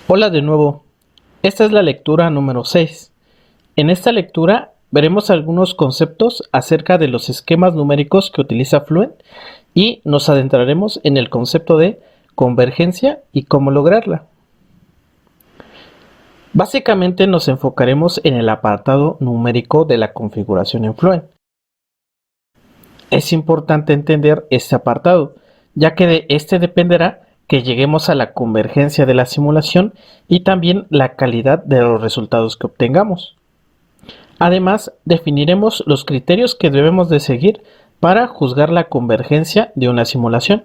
Hola de nuevo, esta es la lectura número 6. En esta lectura veremos algunos conceptos acerca de los esquemas numéricos que utiliza Fluent y nos adentraremos en el concepto de convergencia y cómo lograrla. Básicamente nos enfocaremos en el apartado numérico de la configuración en Fluent. Es importante entender este apartado, ya que de este dependerá que lleguemos a la convergencia de la simulación y también la calidad de los resultados que obtengamos. Además, definiremos los criterios que debemos de seguir para juzgar la convergencia de una simulación.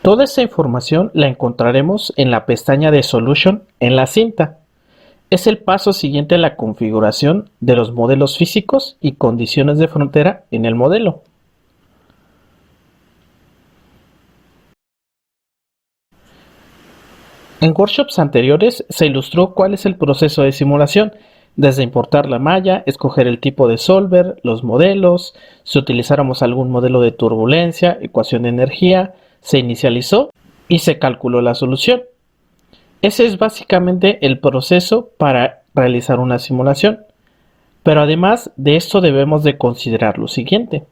Toda esta información la encontraremos en la pestaña de Solution en la cinta. Es el paso siguiente a la configuración de los modelos físicos y condiciones de frontera en el modelo. En workshops anteriores se ilustró cuál es el proceso de simulación, desde importar la malla, escoger el tipo de solver, los modelos, si utilizáramos algún modelo de turbulencia, ecuación de energía, se inicializó y se calculó la solución. Ese es básicamente el proceso para realizar una simulación. Pero además de esto debemos de considerar lo siguiente.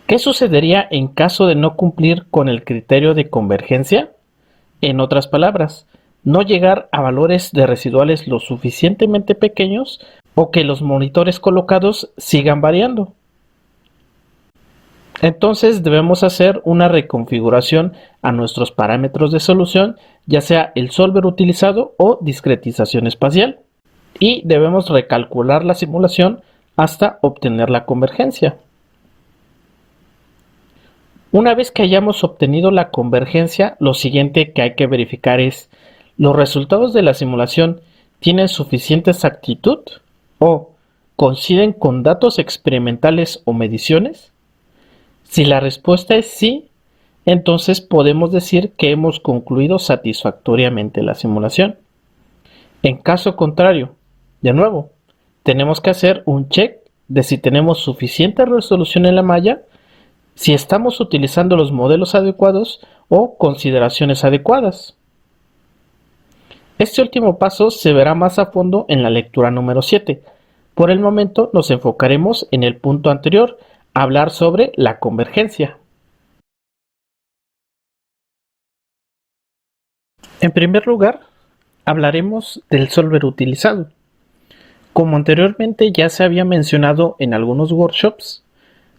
¿Qué sucedería en caso de no cumplir con el criterio de convergencia? En otras palabras, no llegar a valores de residuales lo suficientemente pequeños o que los monitores colocados sigan variando. Entonces debemos hacer una reconfiguración a nuestros parámetros de solución, ya sea el solver utilizado o discretización espacial, y debemos recalcular la simulación hasta obtener la convergencia. Una vez que hayamos obtenido la convergencia, lo siguiente que hay que verificar es: ¿los resultados de la simulación tienen suficiente exactitud o coinciden con datos experimentales o mediciones? Si la respuesta es sí, entonces podemos decir que hemos concluido satisfactoriamente la simulación. En caso contrario, de nuevo, tenemos que hacer un check de si tenemos suficiente resolución en la malla, si estamos utilizando los modelos adecuados o consideraciones adecuadas. Este último paso se verá más a fondo en la lectura número 7. Por el momento nos enfocaremos en el punto anterior, hablar sobre la convergencia. En primer lugar, hablaremos del solver utilizado. Como anteriormente ya se había mencionado en algunos workshops,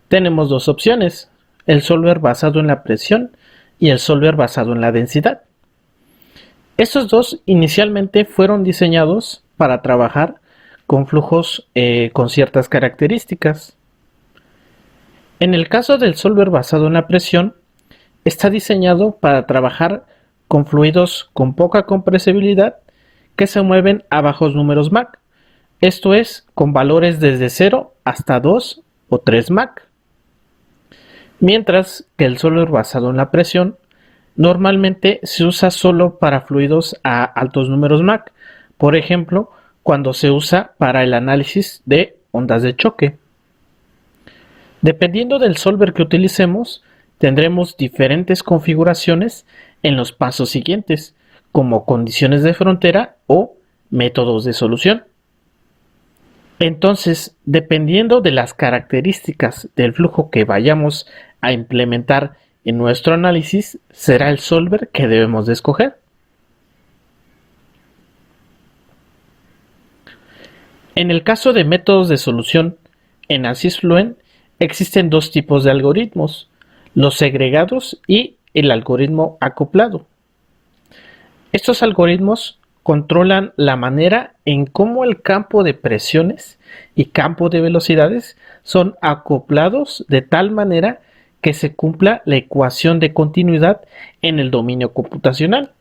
tenemos dos opciones: el solver basado en la presión y el solver basado en la densidad. Estos dos inicialmente fueron diseñados para trabajar con flujos con ciertas características. En el caso del solver basado en la presión, está diseñado para trabajar con fluidos con poca compresibilidad que se mueven a bajos números Mach, esto es, con valores desde 0 hasta 2 o 3 Mach. Mientras que el solver basado en la presión normalmente se usa solo para fluidos a altos números Mach, por ejemplo, cuando se usa para el análisis de ondas de choque. Dependiendo del solver que utilicemos, tendremos diferentes configuraciones en los pasos siguientes, como condiciones de frontera o métodos de solución. Entonces, dependiendo de las características del flujo que vayamos a implementar en nuestro análisis, será el solver que debemos de escoger. En el caso de métodos de solución en ANSYS Fluent, existen dos tipos de algoritmos: los segregados y el algoritmo acoplado. Estos algoritmos controlan la manera en cómo el campo de presiones y campo de velocidades son acoplados de tal manera que se cumpla la ecuación de continuidad en el dominio computacional.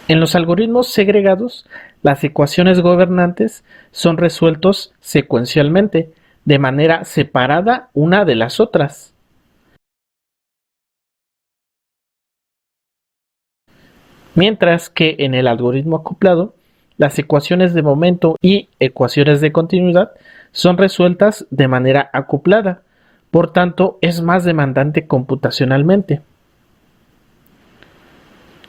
En los algoritmos segregados, las ecuaciones gobernantes son resueltos secuencialmente, de manera separada una de las otras. Mientras que en el algoritmo acoplado, las ecuaciones de momento y ecuaciones de continuidad son resueltas de manera acoplada, por tanto es más demandante computacionalmente.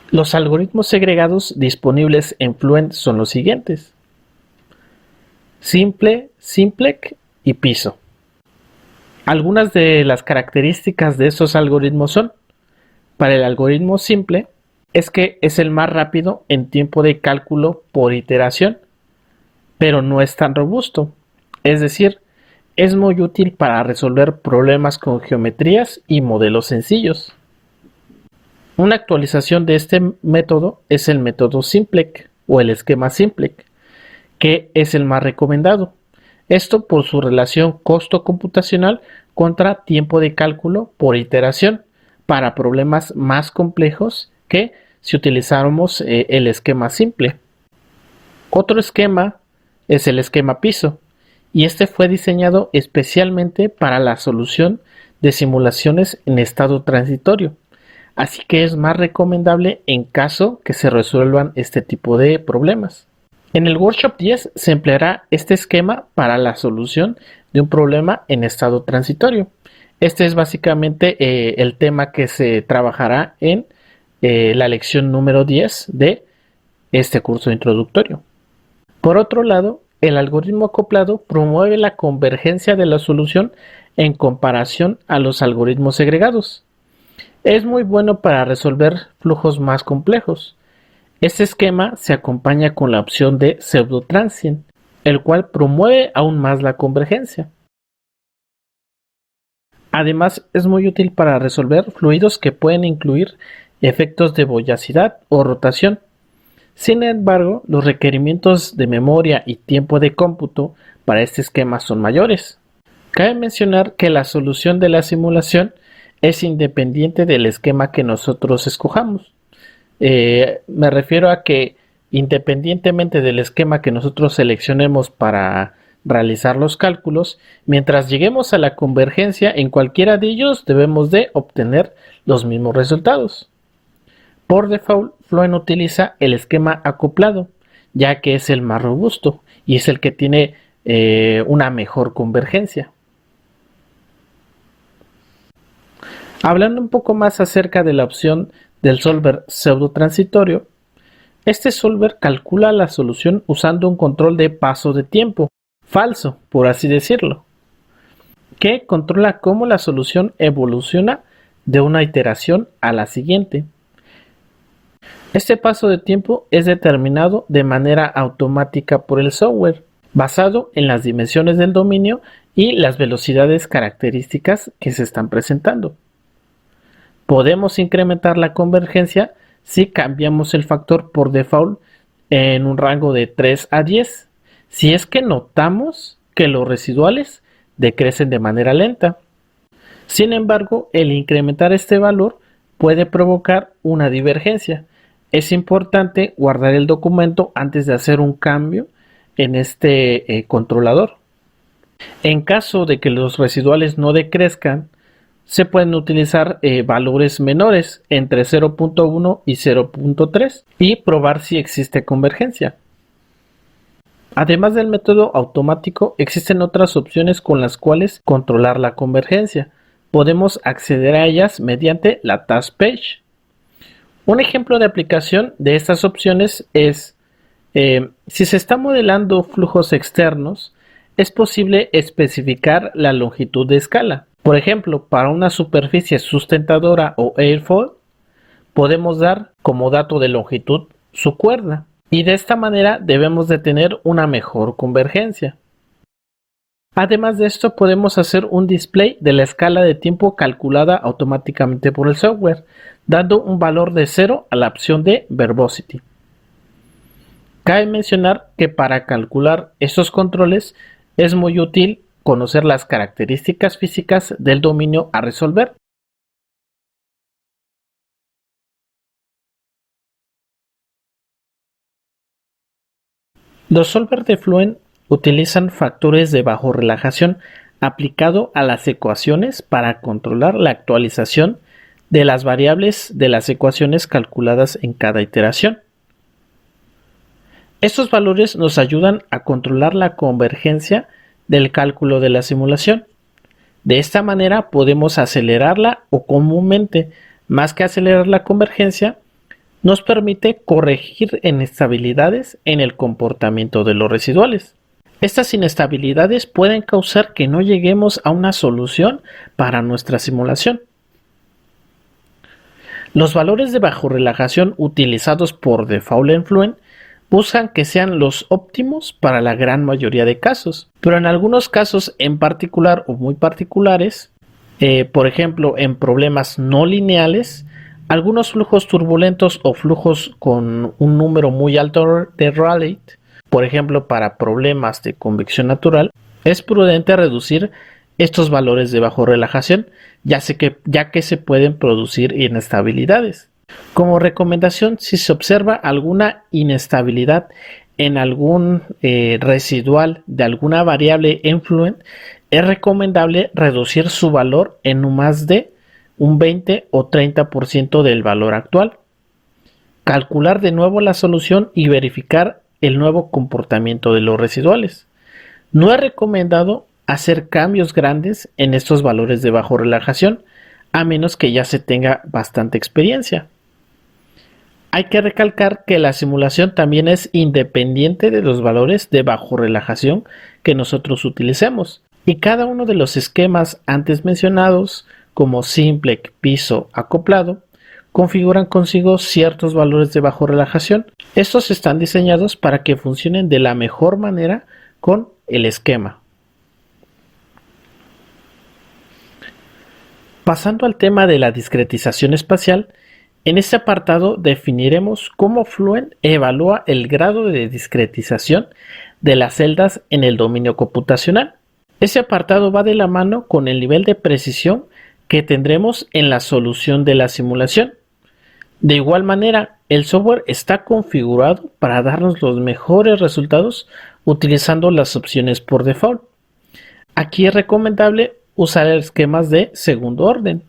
Los algoritmos segregados disponibles en Fluent son los siguientes: simple, simplex y piso. Algunas de las características de estos algoritmos son: para el algoritmo simple, es que es el más rápido en tiempo de cálculo por iteración, pero no es tan robusto. Es decir, es muy útil para resolver problemas con geometrías y modelos sencillos. Una actualización de este método es el método simplex o el esquema simplex, que es el más recomendado. Esto por su relación costo computacional contra tiempo de cálculo por iteración para problemas más complejos que si utilizáramos el esquema simple. Otro esquema es el esquema piso, y este fue diseñado especialmente para la solución de simulaciones en estado transitorio, así que es más recomendable en caso que se resuelvan este tipo de problemas. En el workshop 10 se empleará este esquema para la solución de un problema en estado transitorio. Este es básicamente el tema que se trabajará en la lección número 10 de este curso introductorio. Por otro lado, el algoritmo acoplado promueve la convergencia de la solución en comparación a los algoritmos segregados. Es muy bueno para resolver flujos más complejos. Este esquema se acompaña con la opción de pseudo-transient, el cual promueve aún más la convergencia. Además, es muy útil para resolver fluidos que pueden incluir efectos de boyacidad o rotación. Sin embargo, los requerimientos de memoria y tiempo de cómputo para este esquema son mayores. Cabe mencionar que la solución de la simulación es independiente del esquema que nosotros escojamos. Me refiero a que independientemente del esquema que nosotros seleccionemos para realizar los cálculos, mientras lleguemos a la convergencia en cualquiera de ellos debemos de obtener los mismos resultados. Por default, Fluent utiliza el esquema acoplado, ya que es el más robusto y es el que tiene una mejor convergencia. Hablando un poco más acerca de la opción del solver pseudo-transitorio, este solver calcula la solución usando un control de paso de tiempo, falso, por así decirlo, que controla cómo la solución evoluciona de una iteración a la siguiente. Este paso de tiempo es determinado de manera automática por el software, basado en las dimensiones del dominio y las velocidades características que se están presentando. Podemos incrementar la convergencia si cambiamos el factor por default en un rango de 3 a 10, si es que notamos que los residuales decrecen de manera lenta. Sin embargo, el incrementar este valor puede provocar una divergencia. Es importante guardar el documento antes de hacer un cambio en este controlador. En caso de que los residuales no decrezcan, se pueden utilizar valores menores entre 0.1 y 0.3 y probar si existe convergencia. Además del método automático, existen otras opciones con las cuales controlar la convergencia. Podemos acceder a ellas mediante la Task Page. Un ejemplo de aplicación de estas opciones es, si se está modelando flujos externos, es posible especificar la longitud de escala. Por ejemplo, para una superficie sustentadora o airfoil, podemos dar como dato de longitud su cuerda, y de esta manera debemos de tener una mejor convergencia. Además de esto, podemos hacer un display de la escala de tiempo calculada automáticamente por el software, dando un valor de 0 a la opción de verbosity. Cabe mencionar que para calcular estos controles es muy útil conocer las características físicas del dominio a resolver. Los solvers de Fluent utilizan factores de bajo relajación aplicado a las ecuaciones para controlar la actualización de las variables de las ecuaciones calculadas en cada iteración. Estos valores nos ayudan a controlar la convergencia del cálculo de la simulación. De esta manera podemos acelerarla o comúnmente, más que acelerar la convergencia, nos permite corregir inestabilidades en el comportamiento de los residuales. Estas inestabilidades pueden causar que no lleguemos a una solución para nuestra simulación. Los valores de bajorrelajación utilizados por default en Fluent buscan que sean los óptimos para la gran mayoría de casos, pero en algunos casos en particular o muy particulares, por ejemplo en problemas no lineales, algunos flujos turbulentos o flujos con un número muy alto de Rayleigh, por ejemplo para problemas de convección natural, es prudente reducir estos valores de bajorrelajación, ya que se pueden producir inestabilidades. Como recomendación, si se observa alguna inestabilidad en algún residual de alguna variable en Fluent, es recomendable reducir su valor en no más de un 20 o 30% del valor actual. Calcular de nuevo la solución y verificar el nuevo comportamiento de los residuales. No es recomendado hacer cambios grandes en estos valores de bajorrelajación, a menos que ya se tenga bastante experiencia. Hay que recalcar que la simulación también es independiente de los valores de bajorrelajación que nosotros utilicemos, y cada uno de los esquemas antes mencionados, como simple, piso, acoplado, configuran consigo ciertos valores de bajorrelajación. Estos están diseñados para que funcionen de la mejor manera con el esquema. Pasando al tema de la discretización espacial, en este apartado definiremos cómo Fluent evalúa el grado de discretización de las celdas en el dominio computacional. Ese apartado va de la mano con el nivel de precisión que tendremos en la solución de la simulación. De igual manera, el software está configurado para darnos los mejores resultados utilizando las opciones por default. Aquí es recomendable usar esquemas de segundo orden.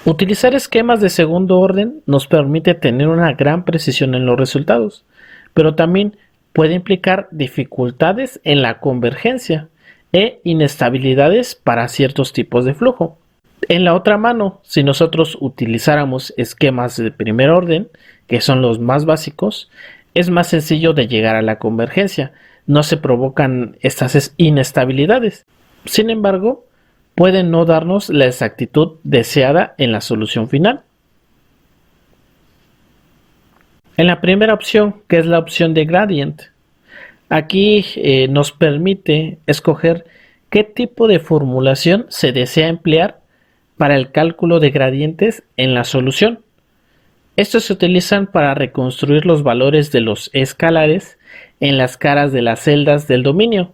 Utilizar esquemas de segundo orden nos permite tener una gran precisión en los resultados, pero también puede implicar dificultades en la convergencia e inestabilidades para ciertos tipos de flujo. En la otra mano, si nosotros utilizáramos esquemas de primer orden, que son los más básicos, es más sencillo de llegar a la convergencia, no se provocan estas inestabilidades. Sin embargo, pueden no darnos la exactitud deseada en la solución final. En la primera opción, que es la opción de gradient, aquí nos permite escoger qué tipo de formulación se desea emplear para el cálculo de gradientes en la solución. Estos se utilizan para reconstruir los valores de los escalares en las caras de las celdas del dominio.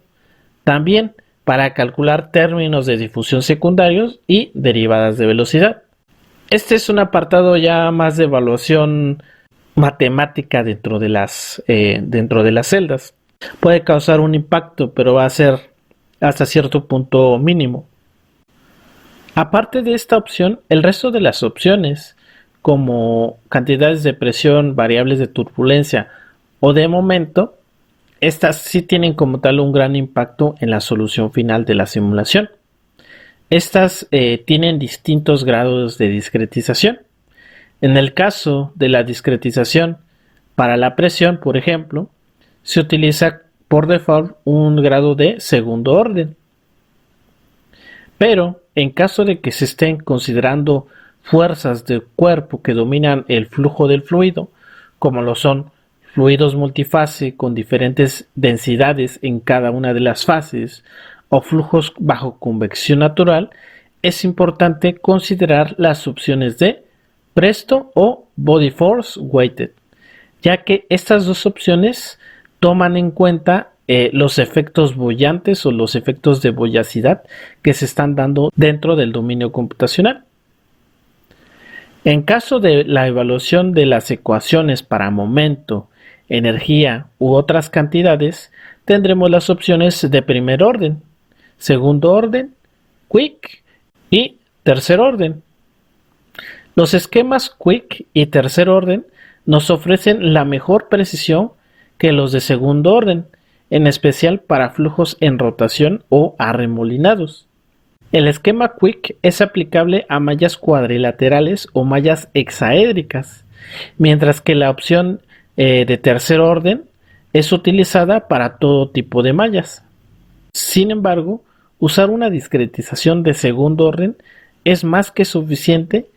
También para calcular términos de difusión secundarios y derivadas de velocidad. Este es un apartado ya más de evaluación matemática dentro de las celdas. Puede causar un impacto, pero va a ser hasta cierto punto mínimo. Aparte de esta opción, el resto de las opciones, como cantidades de presión, variables de turbulencia o de momento, estas sí tienen como tal un gran impacto en la solución final de la simulación. Estas tienen distintos grados de discretización. En el caso de la discretización para la presión, por ejemplo, se utiliza por default un grado de segundo orden. Pero en caso de que se estén considerando fuerzas del cuerpo que dominan el flujo del fluido, como lo son fluidos multifase con diferentes densidades en cada una de las fases o flujos bajo convección natural, es importante considerar las opciones de Presto o Body Force Weighted, ya que estas dos opciones toman en cuenta los efectos bollantes o los efectos de bollacidad que se están dando dentro del dominio computacional. En caso de la evaluación de las ecuaciones para momento, energía u otras cantidades, tendremos las opciones de primer orden, segundo orden, quick y tercer orden. Los esquemas quick y tercer orden nos ofrecen la mejor precisión que los de segundo orden, en especial para flujos en rotación o arremolinados. El esquema quick es aplicable a mallas cuadrilaterales o mallas hexaédricas, mientras que la opción de tercer orden es utilizada para todo tipo de mallas. Sin embargo, usar una discretización de segundo orden es más que suficiente,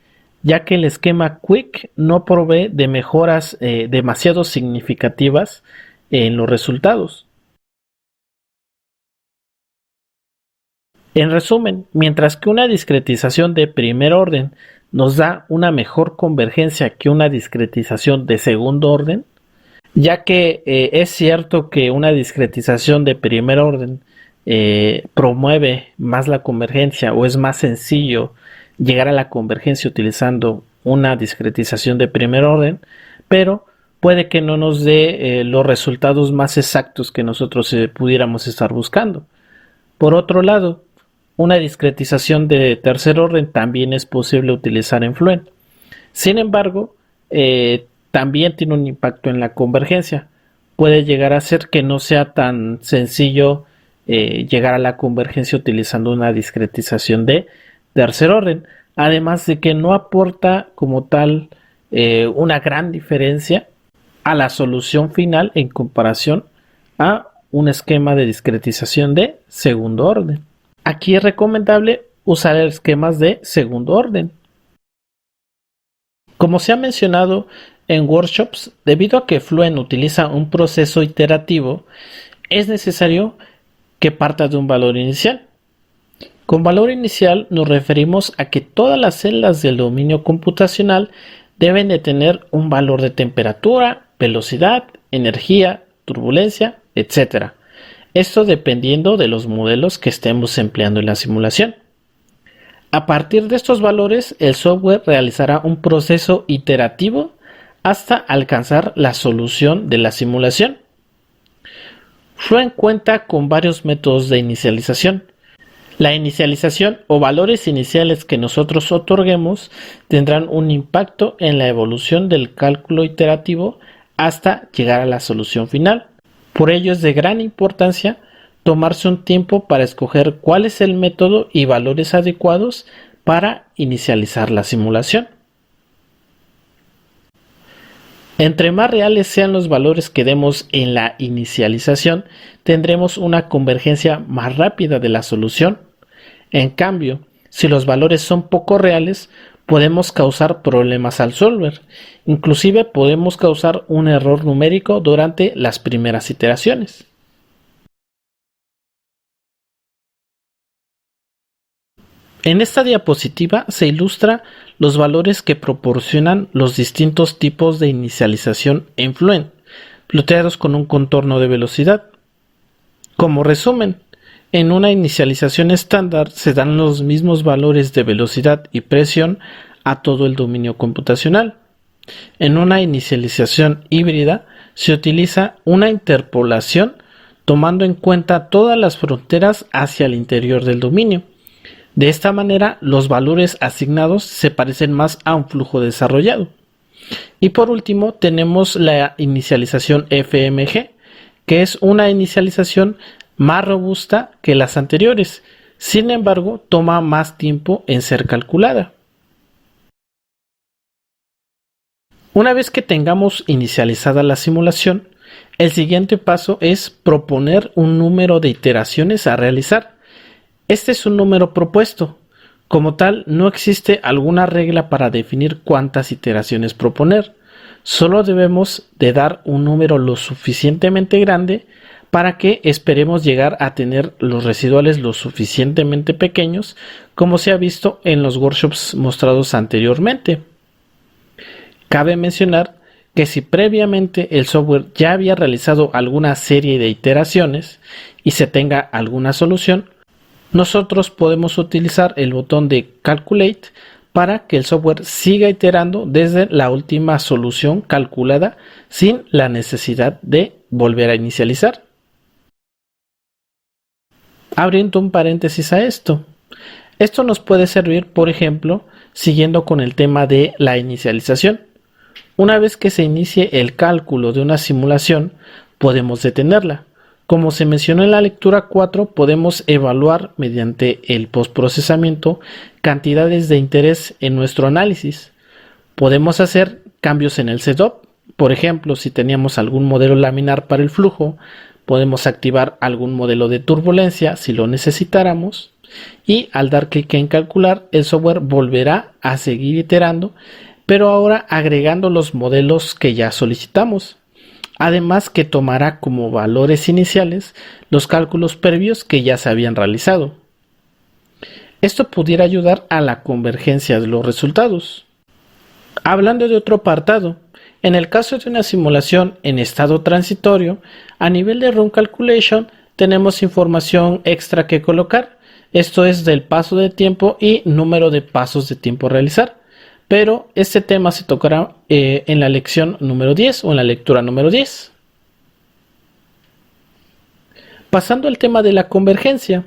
ya que el esquema Quick no provee de mejoras demasiado significativas en los resultados. En resumen, mientras que una discretización de primer orden nos da una mejor convergencia que una discretización de segundo orden, ya que es cierto que una discretización de primer orden promueve más la convergencia o es más sencillo llegar a la convergencia utilizando una discretización de primer orden, pero puede que no nos dé los resultados más exactos que nosotros pudiéramos estar buscando. Por otro lado, una discretización de tercer orden también es posible utilizar en Fluent. Sin embargo, también tiene un impacto en la convergencia. Puede llegar a ser que no sea tan sencillo llegar a la convergencia utilizando una discretización de tercer orden. Además de que no aporta como tal una gran diferencia a la solución final en comparación a un esquema de discretización de segundo orden. Aquí es recomendable usar esquemas de segundo orden. Como se ha mencionado en workshops, debido a que Fluent utiliza un proceso iterativo, es necesario que parta de un valor inicial. Con valor inicial nos referimos a que todas las celdas del dominio computacional deben de tener un valor de temperatura, velocidad, energía, turbulencia, etc. Esto dependiendo de los modelos que estemos empleando en la simulación. A partir de estos valores, el software realizará un proceso iterativo hasta alcanzar la solución de la simulación. Fluent cuenta con varios métodos de inicialización. La inicialización o valores iniciales que nosotros otorguemos tendrán un impacto en la evolución del cálculo iterativo hasta llegar a la solución final. Por ello es de gran importancia tomarse un tiempo para escoger cuál es el método y valores adecuados para inicializar la simulación. Entre más reales sean los valores que demos en la inicialización, tendremos una convergencia más rápida de la solución. En cambio, si los valores son poco reales, podemos causar problemas al solver. Inclusive podemos causar un error numérico durante las primeras iteraciones. En esta diapositiva se ilustra los valores que proporcionan los distintos tipos de inicialización en Fluent, ploteados con un contorno de velocidad. Como resumen, en una inicialización estándar se dan los mismos valores de velocidad y presión a todo el dominio computacional. En una inicialización híbrida se utiliza una interpolación tomando en cuenta todas las fronteras hacia el interior del dominio. De esta manera, los valores asignados se parecen más a un flujo desarrollado. Y por último, tenemos la inicialización FMG, que es una inicialización más robusta que las anteriores. Sin embargo, toma más tiempo en ser calculada. Una vez que tengamos inicializada la simulación, el siguiente paso es proponer un número de iteraciones a realizar. Este es un número propuesto. Como tal, no existe alguna regla para definir cuántas iteraciones proponer. Solo debemos de dar un número lo suficientemente grande para que esperemos llegar a tener los residuales lo suficientemente pequeños, como se ha visto en los workshops mostrados anteriormente. Cabe mencionar que si previamente el software ya había realizado alguna serie de iteraciones y se tenga alguna solución, nosotros podemos utilizar el botón de Calculate para que el software siga iterando desde la última solución calculada sin la necesidad de volver a inicializar. Abriendo un paréntesis a esto. Esto nos puede servir, por ejemplo, siguiendo con el tema de la inicialización. Una vez que se inicie el cálculo de una simulación, podemos detenerla. Como se mencionó en la lectura 4, podemos evaluar mediante el postprocesamiento cantidades de interés en nuestro análisis. Podemos hacer cambios en el setup. Por ejemplo, si teníamos algún modelo laminar para el flujo, podemos activar algún modelo de turbulencia si lo necesitáramos. Y al dar clic en calcular, el software volverá a seguir iterando, pero ahora agregando los modelos que ya solicitamos. Además que tomará como valores iniciales los cálculos previos que ya se habían realizado. Esto pudiera ayudar a la convergencia de los resultados. Hablando de otro apartado, en el caso de una simulación en estado transitorio, a nivel de Run Calculation tenemos información extra que colocar. Esto es del paso de tiempo y número de pasos de tiempo a realizar. Pero este tema se tocará en la lección número 10 o en la lectura número 10. Pasando al tema de la convergencia.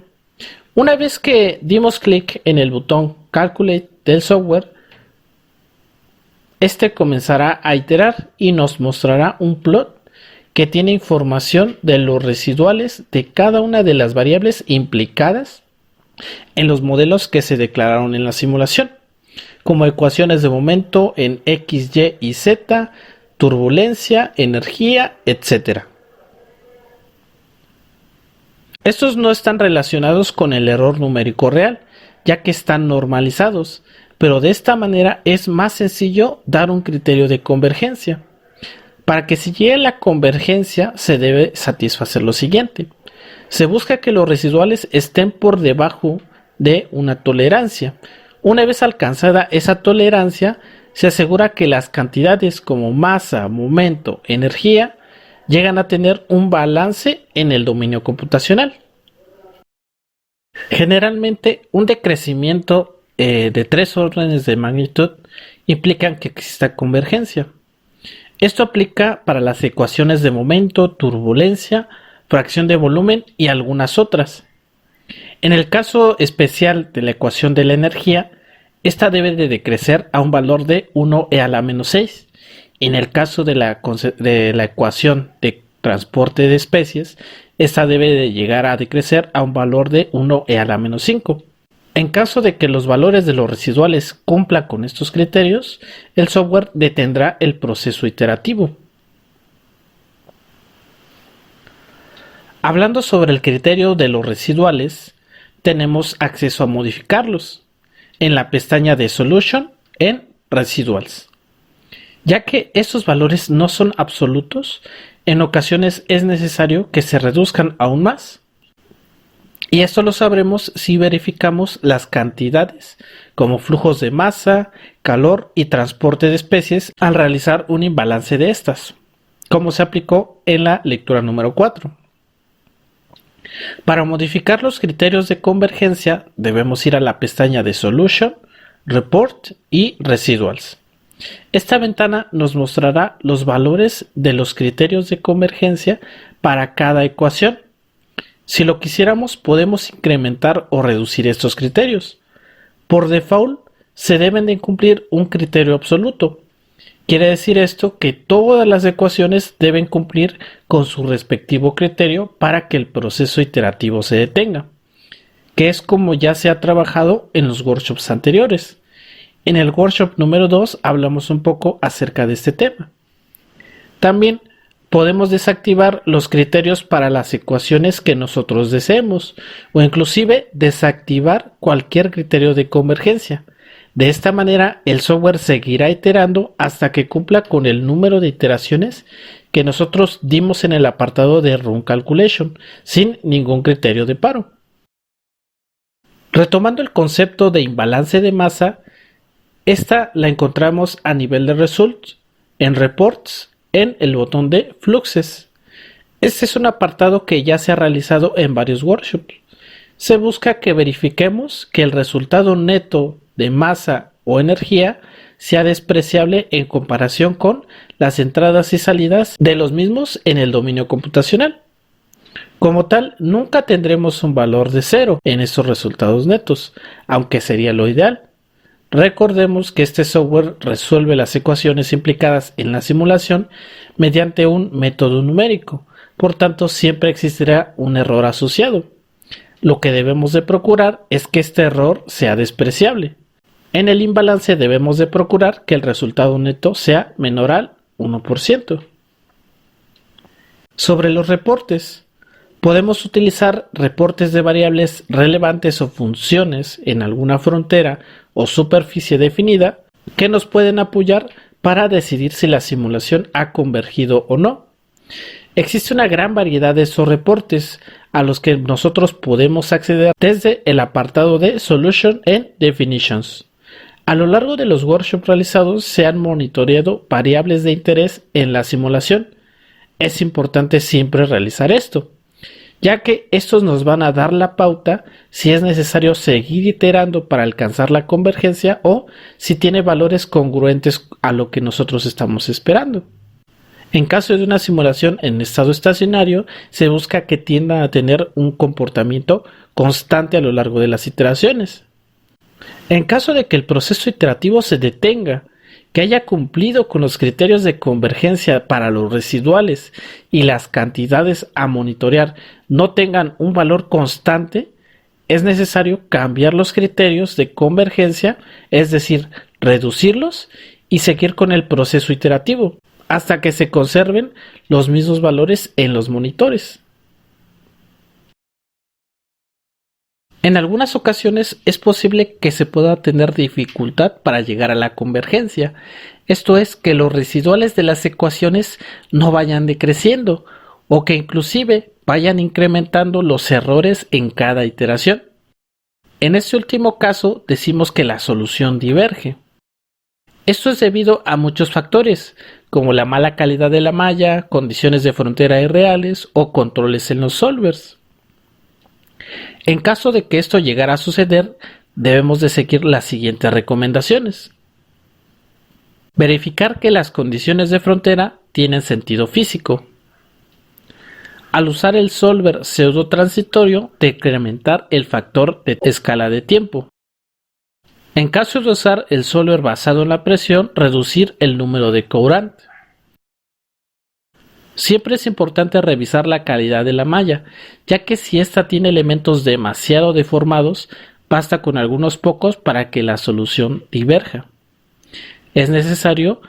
Una vez que dimos clic en el botón Calculate del software, este comenzará a iterar y nos mostrará un plot que tiene información de los residuales de cada una de las variables implicadas en los modelos que se declararon en la simulación, como ecuaciones de momento en X, Y y Z, turbulencia, energía, etc. Estos no están relacionados con el error numérico real, ya que están normalizados, pero de esta manera es más sencillo dar un criterio de convergencia. Para que se llegue a la convergencia se debe satisfacer lo siguiente. Se busca que los residuales estén por debajo de una tolerancia. Una vez alcanzada esa tolerancia, se asegura que las cantidades como masa, momento, energía llegan a tener un balance en el dominio computacional. Generalmente, un decrecimiento de 3 órdenes de magnitud implican que exista convergencia. Esto aplica para las ecuaciones de momento, turbulencia, fracción de volumen y algunas otras. En el caso especial de la ecuación de la energía, esta debe de decrecer a un valor de 1e a la menos 6. En el caso de la ecuación de transporte de especies, esta debe de llegar a decrecer a un valor de 1e a la menos 5. En caso de que los valores de los residuales cumplan con estos criterios, el software detendrá el proceso iterativo. Hablando sobre el criterio de los residuales, tenemos acceso a modificarlos en la pestaña de Solution en Residuals. Ya que estos valores no son absolutos, en ocasiones es necesario que se reduzcan aún más. Y esto lo sabremos si verificamos las cantidades, como flujos de masa, calor y transporte de especies al realizar un imbalance de estas, como se aplicó en la lectura número 4. Para modificar los criterios de convergencia, debemos ir a la pestaña de Solution, Report y Residuals. Esta ventana nos mostrará los valores de los criterios de convergencia para cada ecuación. Si lo quisiéramos, podemos incrementar o reducir estos criterios. Por default, se deben de cumplir un criterio absoluto. Quiere decir esto que todas las ecuaciones deben cumplir con su respectivo criterio para que el proceso iterativo se detenga, que es como ya se ha trabajado en los workshops anteriores. En el workshop número 2 hablamos un poco acerca de este tema. También podemos desactivar los criterios para las ecuaciones que nosotros deseemos o inclusive desactivar cualquier criterio de convergencia. De esta manera el software seguirá iterando hasta que cumpla con el número de iteraciones que nosotros dimos en el apartado de Run Calculation sin ningún criterio de paro. Retomando el concepto de imbalance de masa, esta la encontramos a nivel de Results, en Reports, en el botón de Fluxes. Este es un apartado que ya se ha realizado en varios workshops. Se busca que verifiquemos que el resultado neto de masa o energía sea despreciable en comparación con las entradas y salidas de los mismos en el dominio computacional. Como tal, nunca tendremos un valor de 0 en estos resultados netos, aunque sería lo ideal. Recordemos que este software resuelve las ecuaciones implicadas en la simulación mediante un método numérico, por tanto siempre existirá un error asociado. Lo que debemos de procurar es que este error sea despreciable. En el imbalance debemos de procurar que el resultado neto sea menor al 1%. Sobre los reportes, podemos utilizar reportes de variables relevantes o funciones en alguna frontera o superficie definida que nos pueden apoyar para decidir si la simulación ha convergido o no. Existe una gran variedad de esos reportes a los que nosotros podemos acceder desde el apartado de Solution and Definitions. A lo largo de los workshops realizados se han monitoreado variables de interés en la simulación. Es importante siempre realizar esto, ya que estos nos van a dar la pauta si es necesario seguir iterando para alcanzar la convergencia o si tiene valores congruentes a lo que nosotros estamos esperando. En caso de una simulación en estado estacionario, se busca que tienda a tener un comportamiento constante a lo largo de las iteraciones. En caso de que el proceso iterativo se detenga, que haya cumplido con los criterios de convergencia para los residuales y las cantidades a monitorear no tengan un valor constante, es necesario cambiar los criterios de convergencia, es decir, reducirlos y seguir con el proceso iterativo, hasta que se conserven los mismos valores en los monitores. En algunas ocasiones es posible que se pueda tener dificultad para llegar a la convergencia, esto es, que los residuales de las ecuaciones no vayan decreciendo o que inclusive vayan incrementando los errores en cada iteración. En este último caso decimos que la solución diverge. Esto es debido a muchos factores, como la mala calidad de la malla, condiciones de frontera irreales o controles en los solvers. En caso de que esto llegara a suceder, debemos de seguir las siguientes recomendaciones. Verificar que las condiciones de frontera tienen sentido físico. Al usar el solver pseudo-transitorio, decrementar el factor de escala de tiempo. En caso de usar el solver basado en la presión, reducir el número de courant. Siempre es importante revisar la calidad de la malla, ya que si ésta tiene elementos demasiado deformados, basta con algunos pocos para que la solución diverja. Es necesario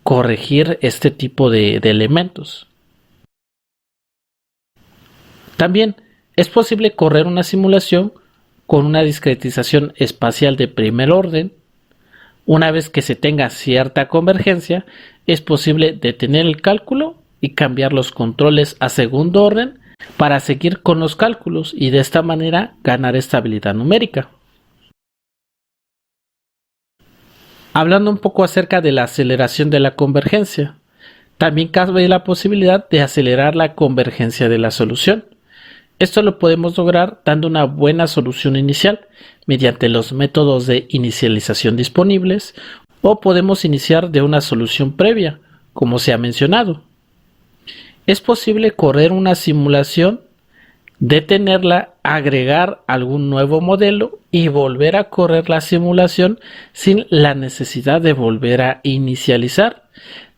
corregir este tipo de elementos. También es posible correr una simulación con una discretización espacial de primer orden. Una vez que se tenga cierta convergencia, es posible detener el cálculo y cambiar los controles a segundo orden para seguir con los cálculos y de esta manera ganar estabilidad numérica. Hablando un poco acerca de la aceleración de la convergencia, también cabe la posibilidad de acelerar la convergencia de la solución. Esto lo podemos lograr dando una buena solución inicial mediante los métodos de inicialización disponibles o podemos iniciar de una solución previa, como se ha mencionado. Es posible correr una simulación, detenerla, agregar algún nuevo modelo y volver a correr la simulación sin la necesidad de volver a inicializar.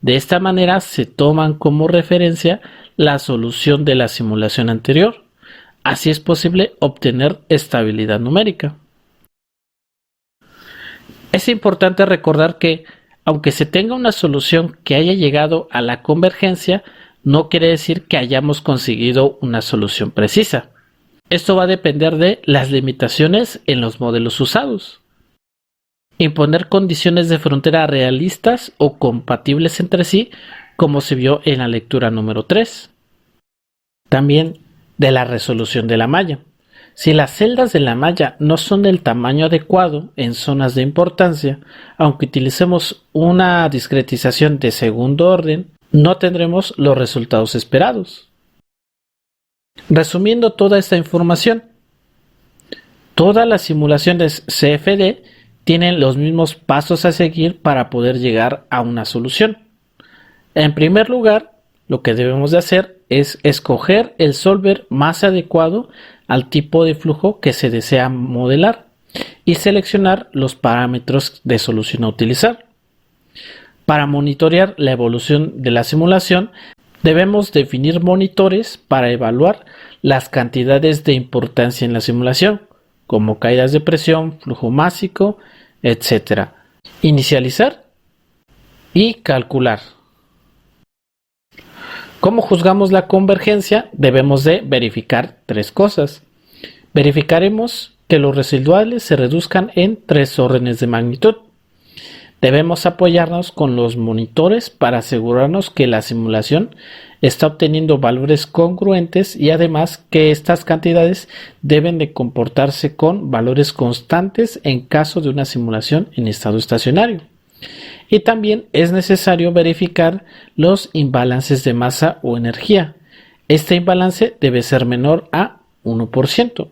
De esta manera se toman como referencia la solución de la simulación anterior. Así es posible obtener estabilidad numérica. Es importante recordar que, aunque se tenga una solución que haya llegado a la convergencia, no quiere decir que hayamos conseguido una solución precisa. Esto va a depender de las limitaciones en los modelos usados. Imponer condiciones de frontera realistas o compatibles entre sí, como se vio en la lectura número 3. También de la resolución de la malla. Si las celdas de la malla no son del tamaño adecuado en zonas de importancia, aunque utilicemos una discretización de segundo orden, no tendremos los resultados esperados. Resumiendo toda esta información, todas las simulaciones CFD tienen los mismos pasos a seguir para poder llegar a una solución. En primer lugar, lo que debemos de hacer es escoger el solver más adecuado al tipo de flujo que se desea modelar y seleccionar los parámetros de solución a utilizar. Para monitorear la evolución de la simulación, debemos definir monitores para evaluar las cantidades de importancia en la simulación, como caídas de presión, flujo másico, etc. Inicializar y calcular. ¿Cómo juzgamos la convergencia? Debemos de verificar tres cosas. Verificaremos que los residuales se reduzcan en 3 órdenes de magnitud. Debemos apoyarnos con los monitores para asegurarnos que la simulación está obteniendo valores congruentes y además que estas cantidades deben de comportarse con valores constantes en caso de una simulación en estado estacionario. Y también es necesario verificar los imbalances de masa o energía. Este imbalance debe ser menor a 1%.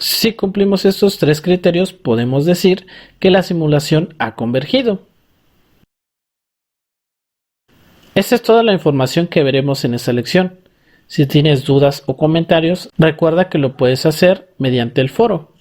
Si cumplimos estos tres criterios, podemos decir que la simulación ha convergido. Esta es toda la información que veremos en esta lección. Si tienes dudas o comentarios, recuerda que lo puedes hacer mediante el foro.